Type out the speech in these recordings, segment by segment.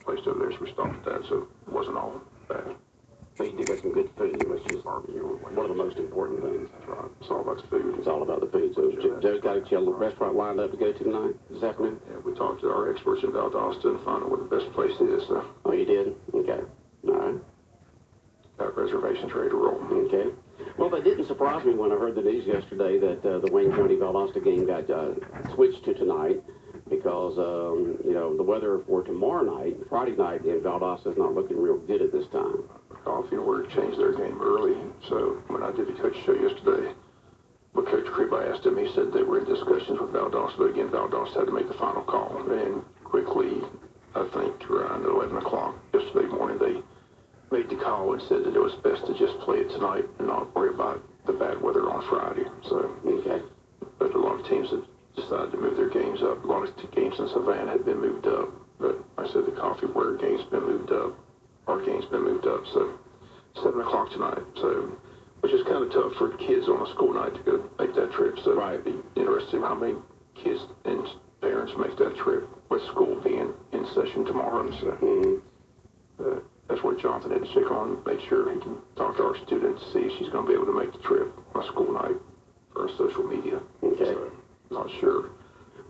place over there, so we stopped at that, so it wasn't all bad. So you do get some good food, which is one of the most important things. That's right. It's all about the food. It's all about the food. So Joe's got a restaurant lined up to go to tonight, this afternoon? Yeah, we talked to our experts in Valdosta and found out what the best place is. So. Oh, you did? Okay. All right. Got reservations ready to roll. Okay. Well, that didn't surprise me when I heard the news yesterday that the Wayne County Valdosta game got switched to tonight because, you know, the weather for tomorrow night, Friday night in Valdosta is not looking real good at this time. Coffee were to change their game early, so when I did the coach show yesterday, with Coach Cribb, I asked him, he said they were in discussions with Valdosta, but again, Valdosta had to make the final call, and quickly, I think around 11 o'clock yesterday morning, they made the call and said that it was best to just play it tonight and not worry about the bad weather on Friday. So, okay. But a lot of teams have decided to move their games up. A lot of games in Savannah had been moved up, but I said the Coffee Ware game's been moved up. Our game's been moved up, so 7 o'clock tonight. So, which is kind of tough for kids on a school night to go make that trip. So, right. It'd be interesting how many kids and parents make that trip with school being in session tomorrow. So, that's what Jonathan had to check on, make sure he can talk to our students, see if she's going to be able to make the trip on a school night for social media. Okay. So, not sure.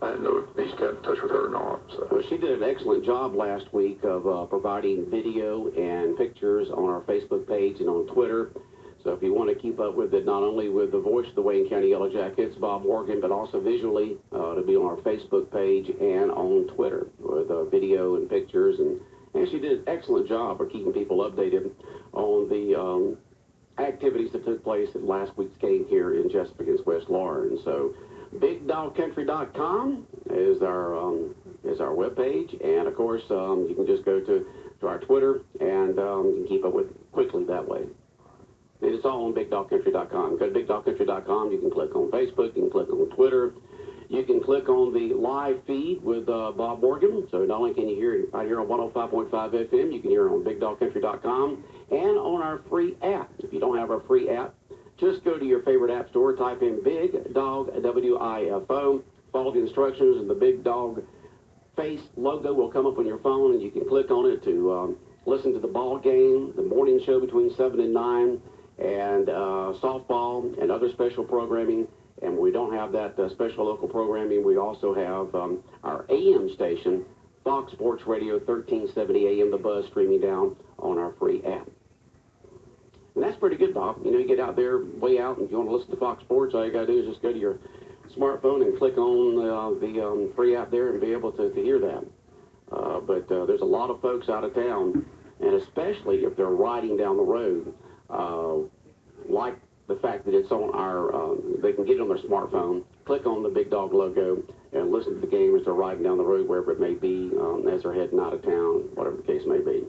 I didn't know if he's got in touch with her or not. So. Well, she did an excellent job last week of providing video and pictures on our Facebook page and on Twitter. So if you want to keep up with it, not only with the voice of the Wayne County Yellow Jackets, Bob Morgan, but also visually to be on our Facebook page and on Twitter with video and pictures. And she did an excellent job of keeping people updated on the activities that took place at last week's game here in Jessup against West Lauren. So BigDogCountry.com is our webpage, and of course you can just go to our Twitter and you can keep up with it quickly that way. And it's all on BigDogCountry.com. Go to BigDogCountry.com. You can click on Facebook. You can click on Twitter. You can click on the live feed with Bob Morgan. So not only can you hear it right here on 105.5 FM, you can hear it on BigDogCountry.com and on our free app. If you don't have our free app, just go to your favorite app store, type in Big Dog, WIFO, follow the instructions, and the Big Dog face logo will come up on your phone, and you can click on it to listen to the ball game, the morning show between 7 and 9, and softball and other special programming. And we don't have that special local programming. We also have our AM station, Fox Sports Radio 1370 AM, The Buzz, streaming down on our free app. And that's pretty good, Bob. You know, you get out there, way out, and if you want to listen to Fox Sports, all you got to do is just go to your smartphone and click on the free app there and be able to hear that. But there's a lot of folks out of town, and especially if they're riding down the road, like the fact that it's on our, they can get it on their smartphone, click on the Big Dog logo, and listen to the game as they're riding down the road, wherever it may be, as they're heading out of town, whatever the case may be.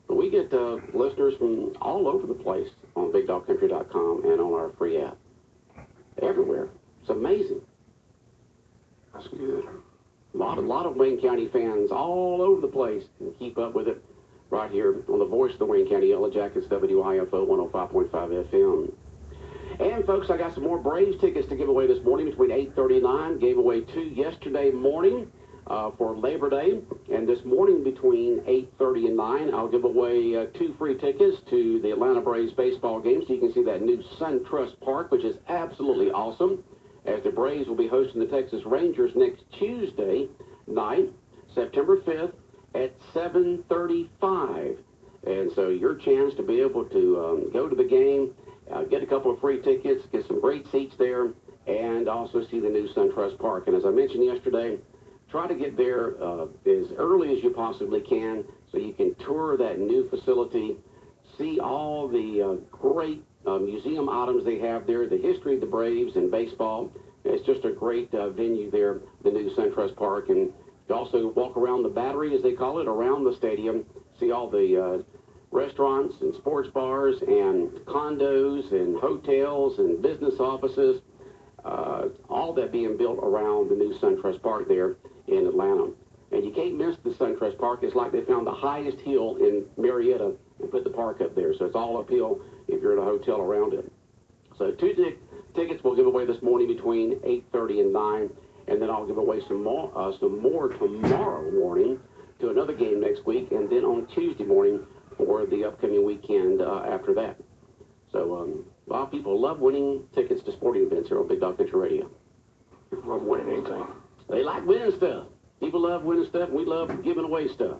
But we get listeners from all over the place on BigDogCountry.com and on our free app. Everywhere. It's amazing. That's good. A lot of Wayne County fans all over the place can keep up with it right here on the voice of the Wayne County Yellow Jackets, WIFO 105.5 FM. And, folks, I got some more Braves tickets to give away this morning between 8:30 and 9. Gave away 2 yesterday morning for Labor Day. And this morning between 8:30 and 9, I'll give away 2 free tickets to the Atlanta Braves baseball game. So you can see that new SunTrust Park, which is absolutely awesome, as the Braves will be hosting the Texas Rangers next Tuesday night, September 5th at 7:35. And so your chance to be able to go to the game, get a couple of free tickets, get some great seats there, and also see the new SunTrust Park. And as I mentioned yesterday, try to get there as early as you possibly can so you can tour that new facility, see all the great museum items they have there, the history of the Braves and baseball. It's just a great venue there, the new SunTrust Park. And you also walk around the Battery, as they call it, around the stadium, see all the restaurants and sports bars and condos and hotels and business offices, all that being built around the new SunTrust Park there in Atlanta. And you can't miss the SunTrust Park. It's like they found the highest hill in Marietta and put the park up there. So it's all uphill if you're in a hotel around it. So 2 tickets we'll give away this morning between 8:30 and 9. And then I'll give away some more tomorrow morning to another game next week, and then on Tuesday morning for the upcoming weekend after that. So, a lot of people love winning tickets to sporting events here on Big Dog Country Radio. People love winning anything. They like winning stuff. People love winning stuff, and we love giving away stuff.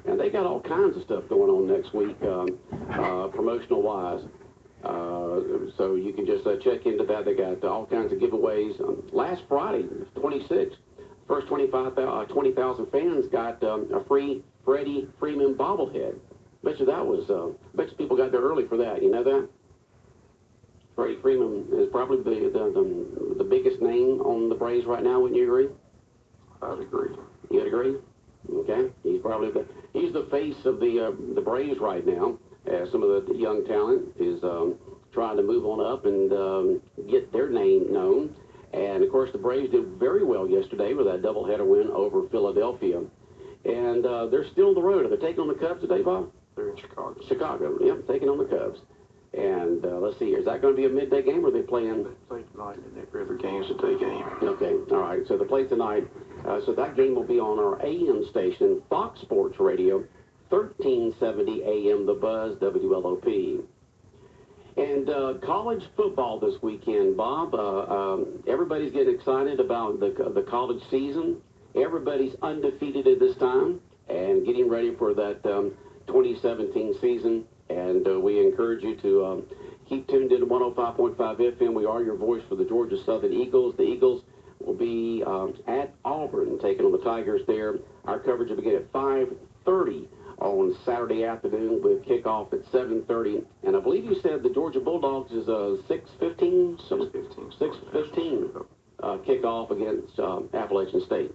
And they got all kinds of stuff going on next week, promotional-wise. So you can just check into that. They got all kinds of giveaways. Last Friday, 26th, first 20,000 fans got a free Freddie Freeman bobblehead. Bet you people got there early for that. You know that? Freddie Freeman is probably the biggest name on the Braves right now. Wouldn't you agree? I'd agree. You'd agree? Okay. He's probably he's the face of the Braves right now. Some of the young talent is trying to move on up and get their name known. And, of course, the Braves did very well yesterday with that doubleheader win over Philadelphia. And they're still on the road. Are they taking on the Cubs today, Bob? They're in Chicago. Chicago, yep, taking on the Cubs. And let's see, is that going to be a midday game, or are they playing? They play tonight, and every other game's a day game. Okay, all right, so they play tonight. So that game will be on our AM station, Fox Sports Radio, 1370 AM The Buzz, WLOP. And college football this weekend, Bob. Everybody's getting excited about the college season. Everybody's undefeated at this time and getting ready for that 2017 season. And we encourage you to keep tuned in to 105.5 FM. We are your voice for the Georgia Southern Eagles. The Eagles will be at Auburn, taking on the Tigers there. Our coverage will begin at 5:30 on Saturday afternoon with kickoff at 7:30. And I believe you said the Georgia Bulldogs is a 6:15? 6:15 kickoff against Appalachian State.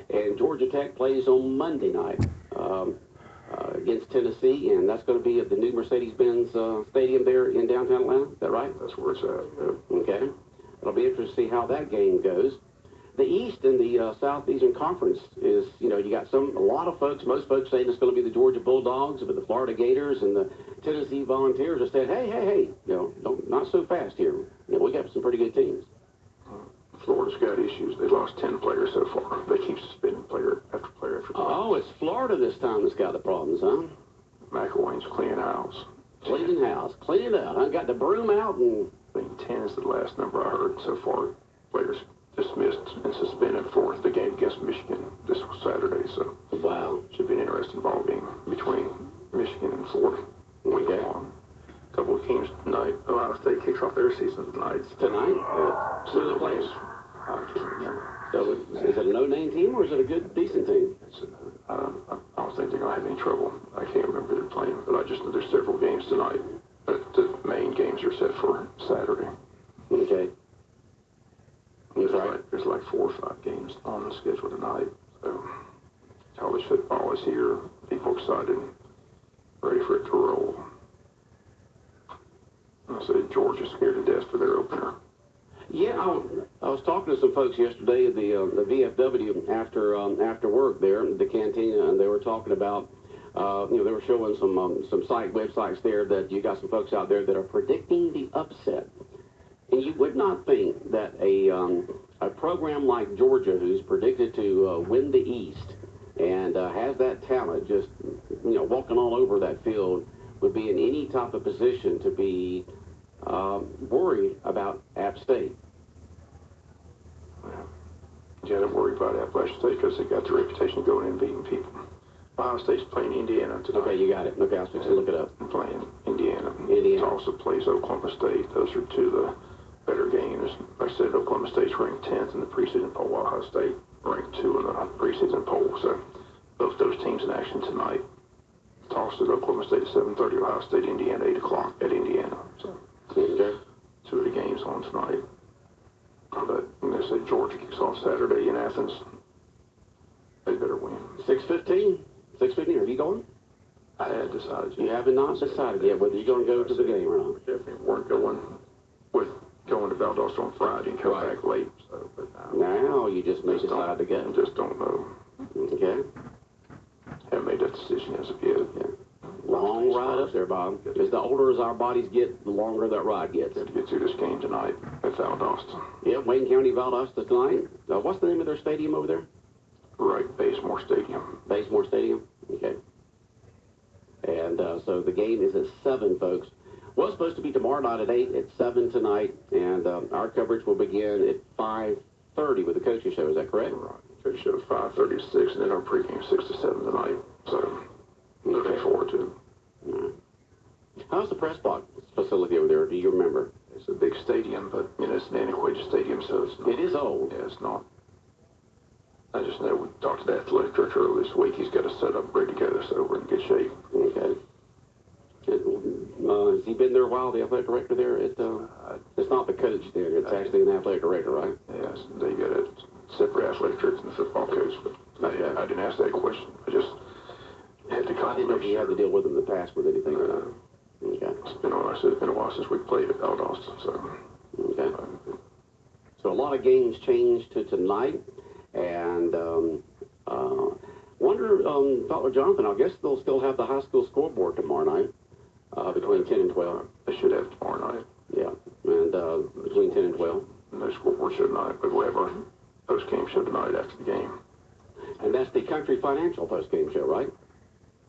And Georgia Tech plays on Monday night against Tennessee, and that's going to be at the new Mercedes-Benz Stadium there in downtown Atlanta. Is that right? That's where it's at. Yeah. Okay. It'll be interesting to see how that game goes. The East and the Southeastern Conference is, you got a lot of folks, most folks saying it's going to be the Georgia Bulldogs, but the Florida Gators and the Tennessee Volunteers are saying, hey, not so fast here. We got some pretty good teams. Florida's got issues. They lost 10 players so far. They keep suspending player after player after player. Oh, it's Florida this time that's got the problems, huh? McElwain's cleaning house. Cleaning house. Clean it out. I got the broom out and... I think 10 is the last number I heard so far. Players dismissed and suspended for the game against Michigan this Saturday. So, wow. Should be an interesting ball game between Michigan and Florida. Okay. A couple of teams tonight. Ohio State kicks off their season tonight. Tonight? So the players. I can't remember. So is it a no-name team or is it a good, decent team? I don't think they're going to have any trouble. I can't remember who they're playing, but I just know there's several games tonight. But the main games are set for Saturday. Okay. There's like 4 or 5 games on the schedule tonight. So college football is here. People excited, ready for it to roll. I said Georgia's scared to death for their opener. Yeah, I was talking to some folks yesterday at the VFW after work there at the cantina, and they were talking about, they were showing some websites there that you got some folks out there that are predicting the upset. And you would not think that a program like Georgia, who's predicted to win the East and has that talent, just walking all over that field, would be in any type of position to be worried about App State. Yeah, they're worried about Appalachian State because they got the reputation of going in and beating people. Ohio State's playing Indiana tonight. Okay, you got it. Okay, I was fixing to look it up. Playing Indiana. Indiana. Also plays Oklahoma State. Those are 2 of the better games. Like I said, Oklahoma State's ranked 10th in the preseason poll. Ohio State ranked 2 in the preseason poll. So both those teams in action tonight. Tossed at Oklahoma State at 7:30. Ohio State, Indiana, 8 o'clock at Indiana. So Okay. 2 of the games on tonight. But they said Georgia kicks off Saturday in Athens. They better win. 6:15? 6:15, are you going? I had decided. You haven't not decided yet whether you're going to go to the game or not. Definitely weren't going to Valdosta on Friday and come back late. So, but now you just may decide to go. Just don't know. Okay. Haven't made that decision as of yet. Yeah. Long ride up there, Bob. As the older as our bodies get, the longer that ride gets. Have to get through this game tonight at Valdosta. Yeah, Wayne County, Valdosta tonight. What's the name of their stadium over there? right, Basemore Stadium. Basemore Stadium? Okay. And so the game is at 7, folks. Was supposed to be tomorrow night at 8, at 7 tonight, and our coverage will begin at 5:30 with the coaching show. Is that correct? Right. Coaching show 5:30 to 6, and then our pregame 6 to 7 tonight. So looking forward to it. Right. How's the press box facility over there? Do you remember? It's a big stadium, but it's an antiquated stadium, so it's not, it is old. Yeah, it's not. I just know we talked to the athletic director earlier this week. He's got it set up ready to go, so we're in good shape. Okay. Has he been there a while, the athletic director there? It's not the coach there. It's actually an athletic director, right? Yes, they got a separate athletic director than the football coach, but I didn't ask that question. I just had to call. I didn't know if you had to deal with him in the past with anything or not. Okay. It's been a while since we played at Valdosta, so. Okay. So a lot of games changed to tonight, and Dr. Jonathan, I guess they'll still have the high school scoreboard tomorrow night, between 10 and 12. They should have tomorrow night. Yeah, and between 10 and 12. No scoreboard show tonight, but we'll have our post-game show tonight after the game. And that's the Country Financial post-game show, right?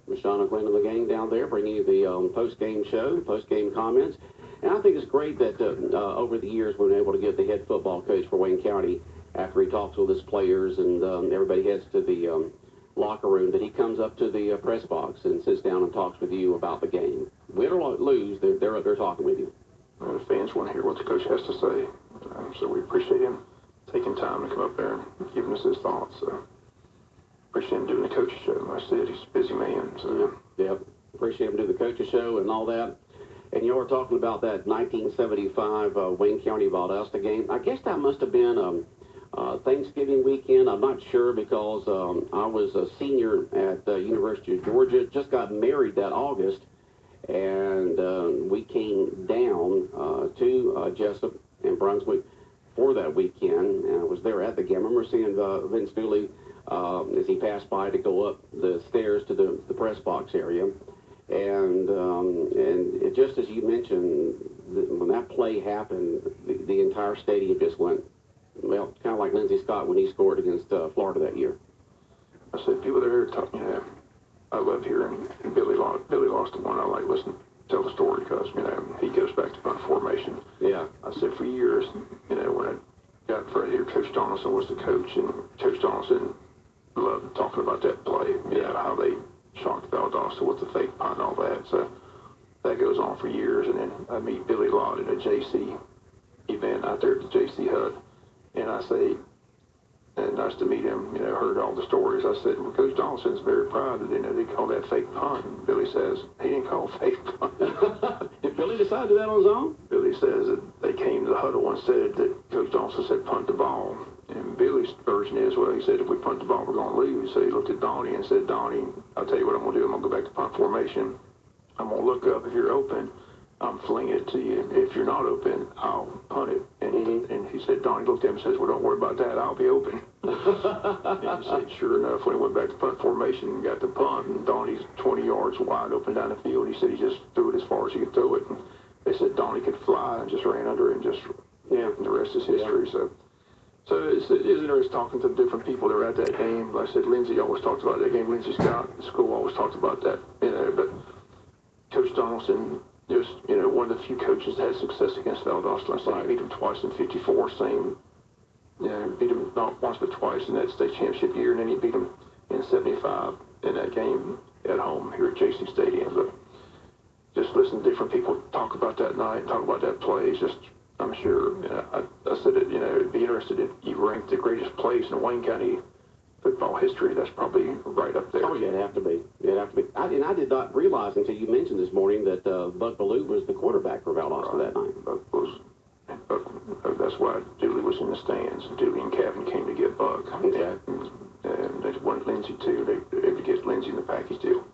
With Sean O'Quinn and the gang down there bringing you the post-game show, post-game comments. And I think it's great that over the years we've been able to get the head football coach for Wayne County, after he talks with his players and everybody heads to the locker room, that he comes up to the press box and sits down and talks with you about the game. Win or lose, they're up there talking with you. Well, the fans want to hear what the coach has to say, so we appreciate him taking time to come up there and giving us his thoughts. So appreciate him doing the coach's show. Like I said, he's a busy man. So yeah, appreciate him doing the coach's show and all that. And you were talking about that 1975 Wayne County Valdosta game. I guess that must have been Thanksgiving weekend. I'm not sure because I was a senior at the University of Georgia. Just got married that August, and we came down to Jessup and Brunswick for that weekend, and I was there at the game. I remember seeing Vince Dooley as he passed by to go up the stairs to the press box area. And it, just as you mentioned, when that play happened, the entire stadium just went, well, kind of like Lindsey Scott when he scored against Florida that year. I said, people that are talking, I love hearing Billy lost the one. I like listening, tell the story because, he goes back to punt formation. Yeah. I said for years, when I got right here, Coach Donaldson was the coach, and Coach Donaldson loved talking about that play, how they shocked Valdosta with the fake punt and all that. So that goes on for years. And then I meet Billy Lott at a JC event out there at the JC hut. And I say, and nice to meet him, heard all the stories. I said, well, Coach Donaldson's very proud that they call that fake punt. And Billy says, he didn't call fake punt. Did Billy decide to do that on his own? Billy says that they came to the huddle and said that Coach Donaldson said punt the ball. And Billy's version is, well, he said, if we punt the ball, we're going to lose. So he looked at Donnie and said, Donnie, I'll tell you what I'm going to do. I'm going to go back to punt formation. I'm going to look up. If you're open, I'm flinging it to you. If you're not open, I'll punt it. And he said, Donnie looked at him and says, well, don't worry about that. I'll be open. And he said, sure enough, when he went back to punt formation and got the punt, and Donnie's 20 yards wide open down the field, he said he just threw it as far as he could throw it. And they said Donnie could fly and just ran under it and just, and the rest is history. So it's interesting talking to different people that were at that game. Like I said, Lindsey always talked about that game. Lindsey Scott in school always talked about that. But Coach Donaldson, just one of the few coaches that had success against Valdosta last night. Beat him twice in '54. Same, beat him not once but twice in that state championship year, and then he beat him in '75 in that game at home here at JC Stadium. But just listen to different people talk about that night, talk about that play. It's just, I'm sure, I said it, it'd be interested if you ranked the greatest plays in Wayne County football history. That's probably right up there. Oh, yeah, it'd have to be. It'd have to be. I did not realize until you mentioned this morning that Buck Ballou was the quarterback for Valdosta that night. That's why Dooley was in the stands. Dooley and Kevin came to get Buck. Okay. And they wanted Lindsey too. They would get Lindsey in the package deal.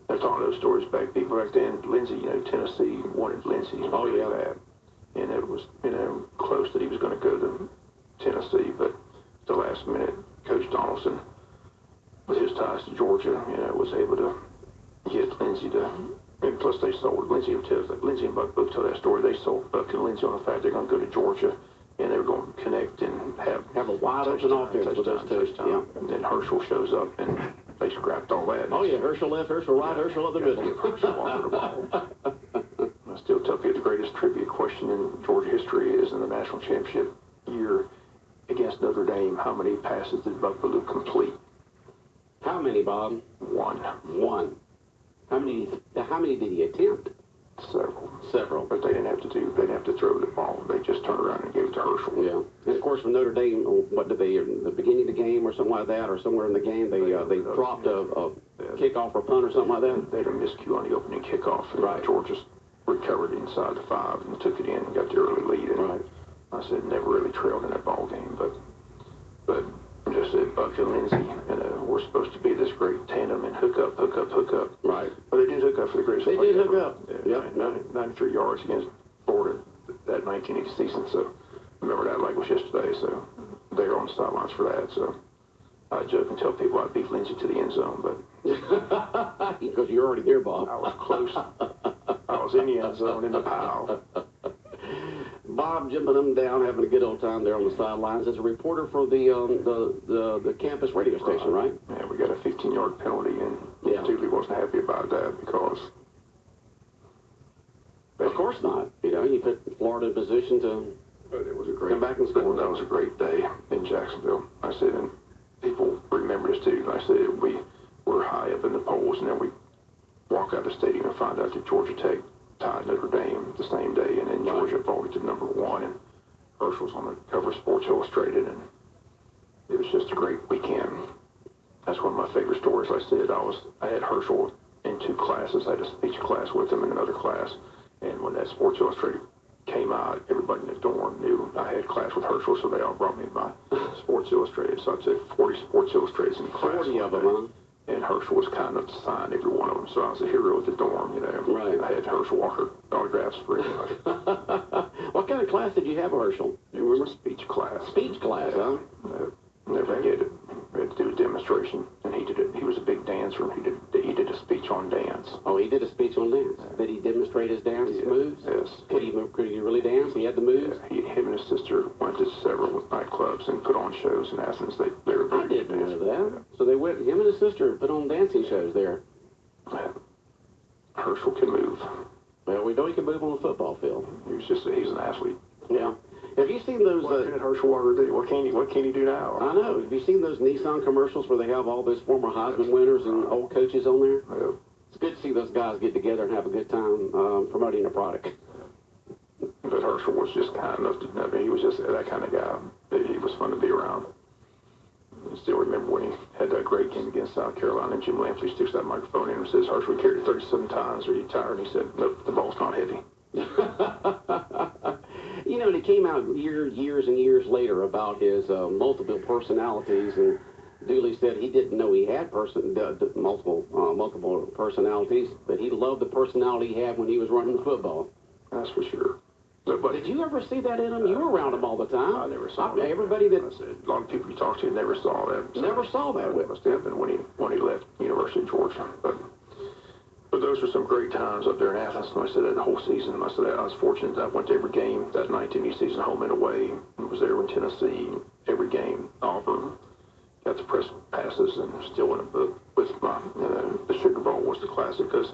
They're telling those stories back. People back then, Lindsey, Tennessee wanted Lindsey. Oh, yeah. Bad. And it was, close that he was going to go to Tennessee, but at the last minute, Coach Donaldson, with his ties to Georgia, was able to get Lindsey to, and plus they sold, Lindsey and Buck both tell that story. They sold Buck and Lindsey on the fact they're going to go to Georgia, and they were going to connect and have have a wide open offense with those two. Yeah. And then Herschel shows up, and they scrapped all that. Oh, yeah, Herschel left, Herschel right, Herschel up the middle. Herschel Walker the ball. I still tell you the greatest trivia question in Georgia history is in the national championship year against Notre Dame. How many passes did Buck Bellew complete? How many, Bob? One. How many did he attempt? Several. But they didn't have to throw the ball. They just turned around and gave it to Herschel. Yeah. And of course, from Notre Dame, what did they, in the beginning of the game or something like that, or somewhere in the game, they dropped a kickoff or punt or something like that? They had a miscue on the opening kickoff. And right. Georgia recovered inside the 5 and took it in and got the early lead. And right. I said, never really trailed in that ball game. But just said, Buck and Lindsey, we're supposed to be this great tandem and hook up. Right. But they did hook up for the greatest play ever. They did hook up. Yeah, 93 yards against Florida that 1980 season. So remember that like it was yesterday. So they were on the sidelines for that. So I joke and tell people I beat Lindsey to the end zone, but because you're already there, Bob. I was close. I was in the end zone in the pile. Bob jumping them down, having a good old time there on the sidelines as a reporter for the campus radio station, right? Yeah, we got a 15-yard penalty, and Dooley wasn't happy about that because. Of course not. You know, you put Florida in position to come back and score. That was a great day in Jacksonville. I said, and people remember this too. I said we were high up in the polls, and then we walk out of the stadium and find out that Georgia Tech tied Notre Dame the same day, and then Georgia voted to #1, and Herschel's on the cover of Sports Illustrated, and it was just a great weekend. That's one of my favorite stories. I said I had Herschel in 2 classes. I had a speech class with him in another class, and when that Sports Illustrated came out, everybody in the dorm knew I had class with Herschel, so they all brought me my Sports Illustrated. So I'd say 40 Sports Illustrateds in class. 40 of them, huh? And Herschel was kind enough to sign every one of them, so I was a hero at the dorm, you know. Right. I had Herschel Walker autographs for everybody. What kind of class did you have, Herschel? It was a speech class. Speech class, huh? Never forget it. We had to do a demonstration, and he did it. He was a big dancer, and he did a speech on dance. Oh, he did a speech on dance. Did he demonstrate his dance moves? Yes. Could he really dance? He had the moves? Yeah, him and his sister went to several nightclubs and put on shows in Athens. They were very I didn't know that. So they went, him and his sister put on dancing shows there. Herschel can move. Well, we know he can move on the football field. He's an athlete. Yeah. Have you seen those? What can Herschel Walker do? What can he do now? I know. Have you seen those Nissan commercials where they have all those former Heisman winners and old coaches on there? Yeah. It's good to see those guys get together and have a good time promoting a product. But Herschel was just kind enough to, I mean, he was just that kind of guy. He was fun to be around. I still remember when he had that great game against South Carolina, and Jim Lampley sticks that microphone in and says, Herschel carried it 37 times. Are you tired? And he said, nope, the ball's not heavy. You know, and it came out years and years later about his multiple personalities, and Dooley said he didn't know he had multiple personalities, but he loved the personality he had when he was running the football. That's for sure. But did you ever see that in him? You were around him all the time. I never saw that. Everybody that a lot of people you talk to never saw that. Never saw that. It must have happened when he left University of Georgia. But those were some great times up there in Athens. I said that whole season. I said that I was fortunate that I went to every game that 1980 season, home and away. I was there in Tennessee, every game, Auburn. Got the press passes and still in a book with my, the Sugar Bowl was the classic because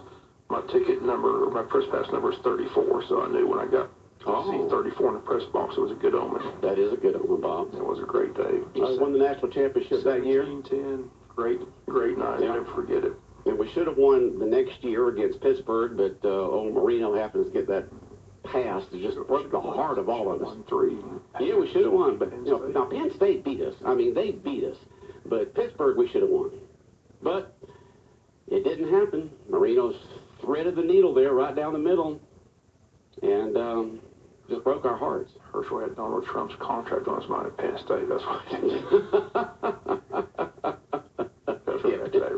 my ticket number, or my press pass number is 34. So I knew when I got to see 34 in the press box, it was a good omen. That is a good omen, Bob. It was a great day. I won the national championship that year. 17-10. Great night. Yeah. I'll never forget it. And we should have won the next year against Pittsburgh, but old Marino happens to get that pass that just broke the heart of all of us. 1-3. Yeah, we should have won, but now Penn State beat us. I mean, they beat us. But Pittsburgh, we should have won. But it didn't happen. Marino's threaded the needle there right down the middle and just broke our hearts. Herschel had Donald Trump's contract on his mind at Penn State. That's why he did.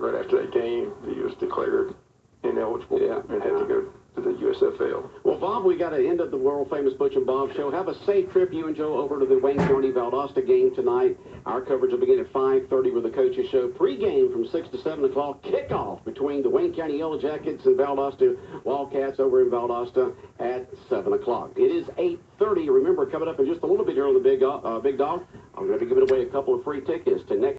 Right after that game, he was declared ineligible and had to go to the USFL. Well, Bob, we got to end up the world-famous Butch and Bob show. Have a safe trip, you and Joe, over to the Wayne County Valdosta game tonight. Our coverage will begin at 5:30 with the coaches show. Pre-game from 6 to 7 o'clock. Kickoff between the Wayne County Yellow Jackets and Valdosta Wildcats over in Valdosta at 7 o'clock. It is 8:30. Remember, coming up in just a little bit here on the Big Dog, I'm going to be giving away a couple of free tickets to next